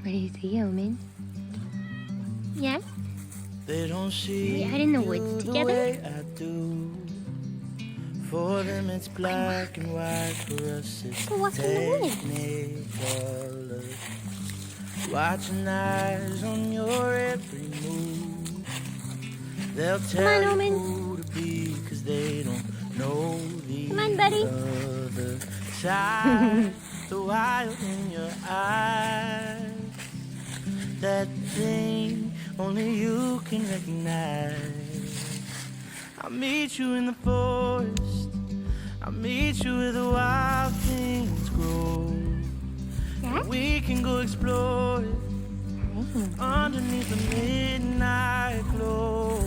What do you see, Omen? Yeah? They don't see We out in the woods the together? way I do. For them it's black and white, for us it's Go walk in the woods. technicolor. Watching eyes on your every move. They'll tell you Omen. who to be, cause they don't know the Come on, buddy. other side. The wild in your eyes, that thing only you can recognize. I'll meet you in the forest, I'll meet you where the wild things grow. Yeah? We can go explore it underneath the midnight glow.